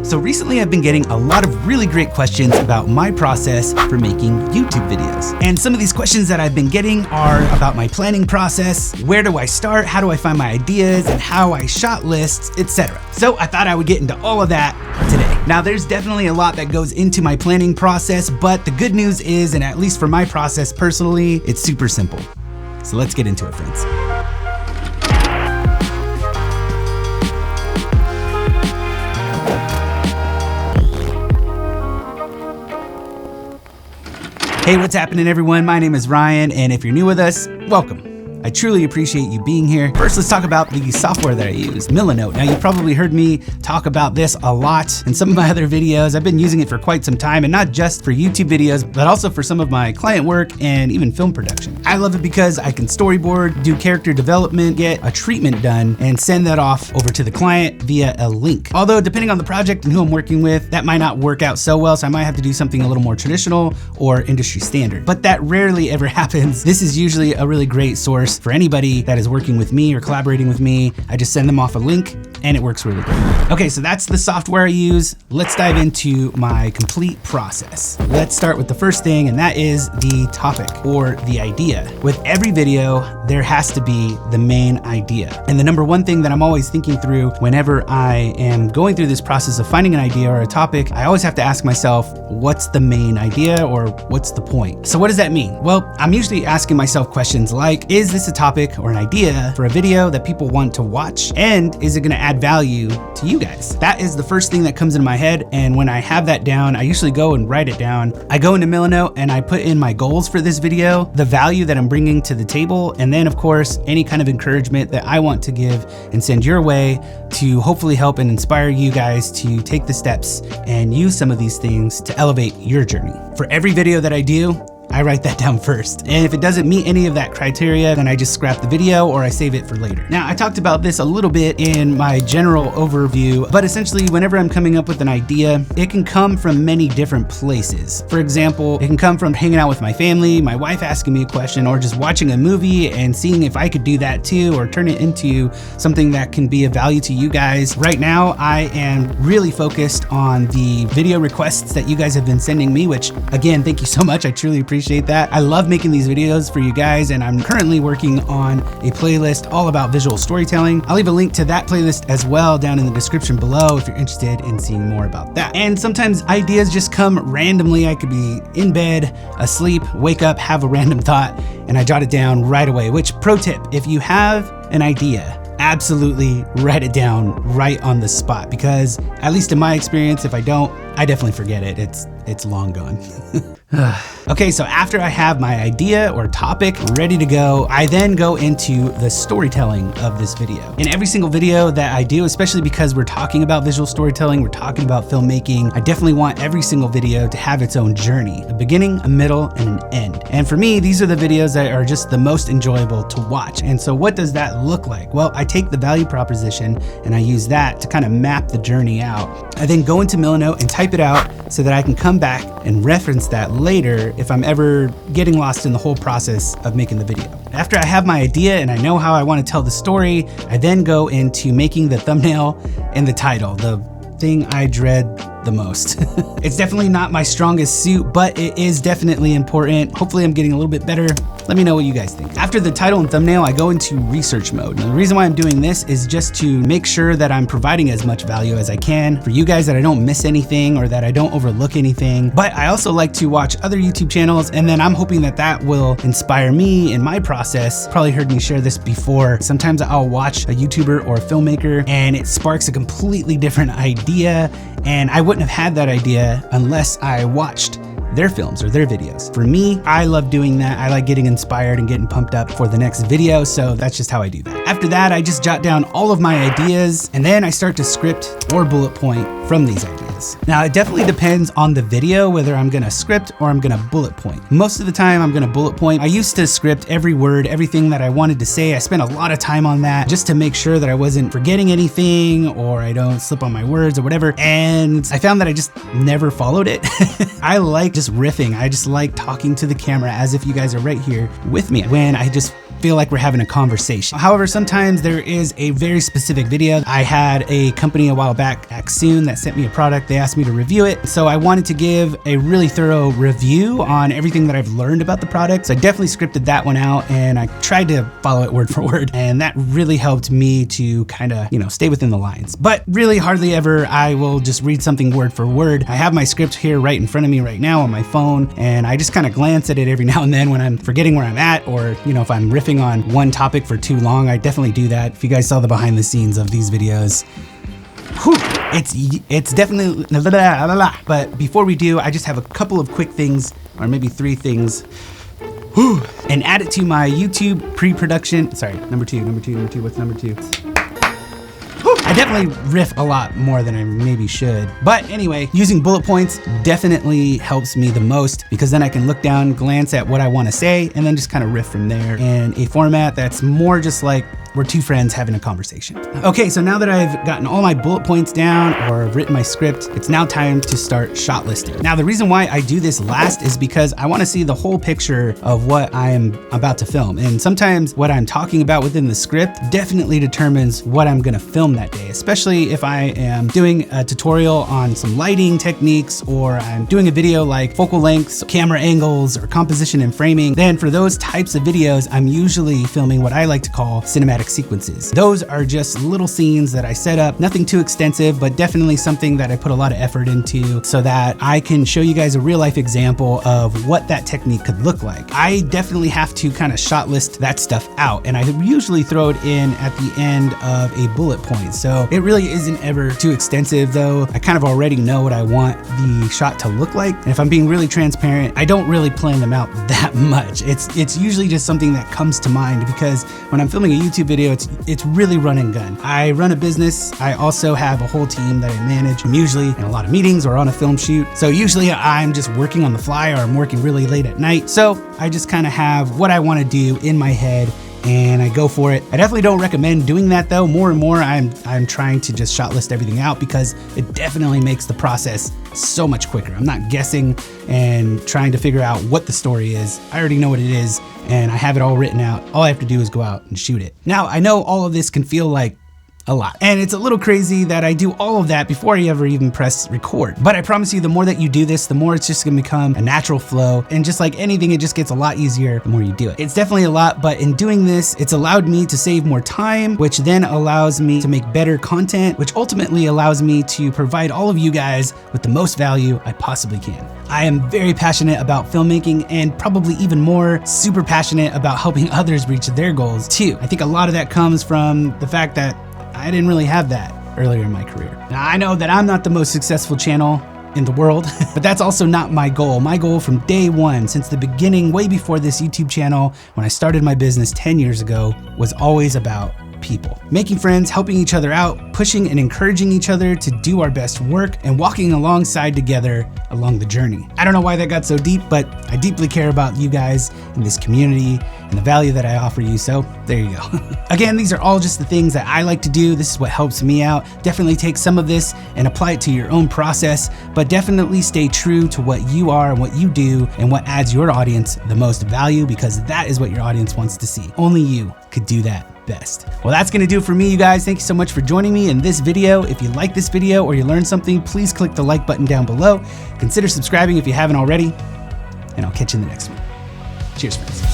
So recently I've been getting a lot of really great questions about my process for making YouTube videos. And some of these questions that I've been getting are about my planning process, where do I start, how do I find my ideas, and how I shot lists, etc. So I thought I would get into all of that today. Now there's definitely a lot that goes into my planning process, but the good news is, and at least for my process personally, it's super simple. So let's get into it, friends. Hey, what's happening everyone? My name is Ryan, and if you're new with us, welcome. I truly appreciate you being here. First, let's talk about the software that I use, Milanote. Now, you've probably heard me talk about this a lot in some of my other videos. I've been using it for quite some time, and not just for YouTube videos, but also for some of my client work and even film production. I love it because I can storyboard, do character development, get a treatment done, and send that off over to the client via a link. Although, depending on the project and who I'm working with, that might not work out so well, so I might have to do something a little more traditional or industry standard. But that rarely ever happens. This is usually a really great source for anybody that is working with me or collaborating with me. I just send them off a link and it works really good. Okay, so that's the software I use. Let's dive into my complete process. Let's start with the first thing, and that is the topic or the idea. With every video, there has to be the main idea. And the number one thing that I'm always thinking through whenever I am going through this process of finding an idea or a topic, I always have to ask myself, what's the main idea or what's the point? So what does that mean? Well, I'm usually asking myself questions like, is this a topic or an idea for a video that people want to watch? And is it gonna add value to you guys? That is the first thing that comes into my head. And when I have that down, I usually go and write it down. I go into Milanote and I put in my goals for this video, the value that I'm bringing to the table, and then of course, any kind of encouragement that I want to give and send your way to hopefully help and inspire you guys to take the steps and use some of these things to elevate your journey. For every video that I do, I write that down first. And if it doesn't meet any of that criteria, then I just scrap the video or I save it for later. Now, I talked about this a little bit in my general overview, but essentially whenever I'm coming up with an idea, it can come from many different places. For example, it can come from hanging out with my family, my wife asking me a question, or just watching a movie and seeing if I could do that too, or turn it into something that can be of value to you guys. Right now, I am really focused on the video requests that you guys have been sending me, which again, thank you so much. I truly appreciate that. I love making these videos for you guys, and I'm currently working on a playlist all about visual storytelling. I'll leave a link to that playlist as well down in the description below if you're interested in seeing more about that. And sometimes ideas just come randomly. I could be in bed, asleep, wake up, have a random thought, and I jot it down right away. Which, pro tip, if you have an idea, absolutely write it down right on the spot, because at least in my experience, if I don't, I definitely forget it. It's long gone. Okay, so after I have my idea or topic ready to go, I then go into the storytelling of this video. In every single video that I do, especially because we're talking about visual storytelling, we're talking about filmmaking, I definitely want every single video to have its own journey, a beginning, a middle, and an end. And for me, these are the videos that are just the most enjoyable to watch. And so what does that look like? Well, I take the value proposition and I use that to kind of map the journey out. I then go into Milanote and type it out so that I can come back and reference that later if I'm ever getting lost in the whole process of making the video. After I have my idea and I know how I want to tell the story, I then go into making the thumbnail and the title, the thing I dread the most. It's definitely not my strongest suit, but it is definitely important. Hopefully I'm getting a little bit better. Let me know what you guys think. After the title and thumbnail, I go into research mode. And the reason why I'm doing this is just to make sure that I'm providing as much value as I can for you guys, that I don't miss anything or that I don't overlook anything. But I also like to watch other YouTube channels, and then I'm hoping that that will inspire me in my process. Probably heard me share this before. Sometimes I'll watch a YouTuber or a filmmaker and it sparks a completely different idea, and I wouldn't have had that idea unless I watched their films or their videos. For me, I love doing that. I like getting inspired and getting pumped up for the next video, so that's just how I do that. After that, I just jot down all of my ideas, and then I start to script or bullet point from these ideas. Now, it definitely depends on the video whether I'm gonna script or I'm gonna bullet point. Most of the time, I'm gonna bullet point. I used to script every word, everything that I wanted to say. I spent a lot of time on that just to make sure that I wasn't forgetting anything or I don't slip on my words or whatever, and I found that I just never followed it. I like just riffing. I just like talking to the camera as if you guys are right here with me. When I just feel like we're having a conversation. However, sometimes there is a very specific video. I had a company a while back, Act Soon, that sent me a product. They asked me to review it. So I wanted to give a really thorough review on everything that I've learned about the product. So I definitely scripted that one out and I tried to follow it word for word. And that really helped me to kind of, stay within the lines. But really hardly ever I will just read something word for word. I have my script here right in front of me right now on my phone, and I just kind of glance at it every now and then when I'm forgetting where I'm at, or if I'm riffing on one topic for too long. I definitely do that. If you guys saw the behind the scenes of these videos, it's definitely blah, blah, blah, blah. But before we do, I just have a couple of quick things, or maybe 3 things, and add it to my YouTube pre-production. Sorry, number two, what's number 2? I definitely riff a lot more than I maybe should. But anyway, using bullet points definitely helps me the most, because then I can look down, glance at what I want to say, and then just kind of riff from there in a format that's more just like we're 2 friends having a conversation. Okay, so now that I've gotten all my bullet points down or written my script, it's now time to start shot listing. Now, the reason why I do this last is because I want to see the whole picture of what I am about to film. And sometimes what I'm talking about within the script definitely determines what I'm gonna film that day, especially if I am doing a tutorial on some lighting techniques, or I'm doing a video like focal lengths, camera angles, or composition and framing. Then for those types of videos, I'm usually filming what I like to call cinematic sequences. Those are just little scenes that I set up, nothing too extensive, but definitely something that I put a lot of effort into so that I can show you guys a real life example of what that technique could look like. I definitely have to kind of shot list that stuff out, and I usually throw it in at the end of a bullet point. So it really isn't ever too extensive though. I kind of already know what I want the shot to look like. And if I'm being really transparent, I don't really plan them out that much. It's usually just something that comes to mind, because when I'm filming a YouTube video, it's really run and gun. I run a business. I also have a whole team that I manage. I'm usually in a lot of meetings or on a film shoot. So usually I'm just working on the fly, or I'm working really late at night. So I just kind of have what I want to do in my head and I go for it. I definitely don't recommend doing that though. More and more I'm trying to just shot list everything out, because it definitely makes the process so much quicker. I'm not guessing and trying to figure out what the story is. I already know what it is and I have it all written out. All I have to do is go out and shoot it. Now, I know all of this can feel like a lot, and it's a little crazy that I do all of that before I ever even press record. But I promise you, the more that you do this, the more it's just gonna become a natural flow. And just like anything, it just gets a lot easier the more you do it. It's definitely a lot, but in doing this, it's allowed me to save more time, which then allows me to make better content, which ultimately allows me to provide all of you guys with the most value I possibly can. I am very passionate about filmmaking, and probably even more, super passionate about helping others reach their goals too. I think a lot of that comes from the fact that I didn't really have that earlier in my career. Now, I know that I'm not the most successful channel in the world, but that's also not my goal. My goal from day one, since the beginning, way before this YouTube channel, when I started my business 10 years ago, was always about people. Making friends, helping each other out, pushing and encouraging each other to do our best work, and walking alongside together along the journey. I don't know why that got so deep, but I deeply care about you guys in this community and the value that I offer you, so there you go. Again, these are all just the things that I like to do. This is what helps me out. Definitely take some of this and apply it to your own process, but definitely stay true to what you are and what you do and what adds your audience the most value, because that is what your audience wants to see. Only you could do that best. Well, that's gonna do it for me, you guys. Thank you so much for joining me in this video. If you like this video or you learned something, please click the like button down below. Consider subscribing if you haven't already, and I'll catch you in the next one. Cheers, friends.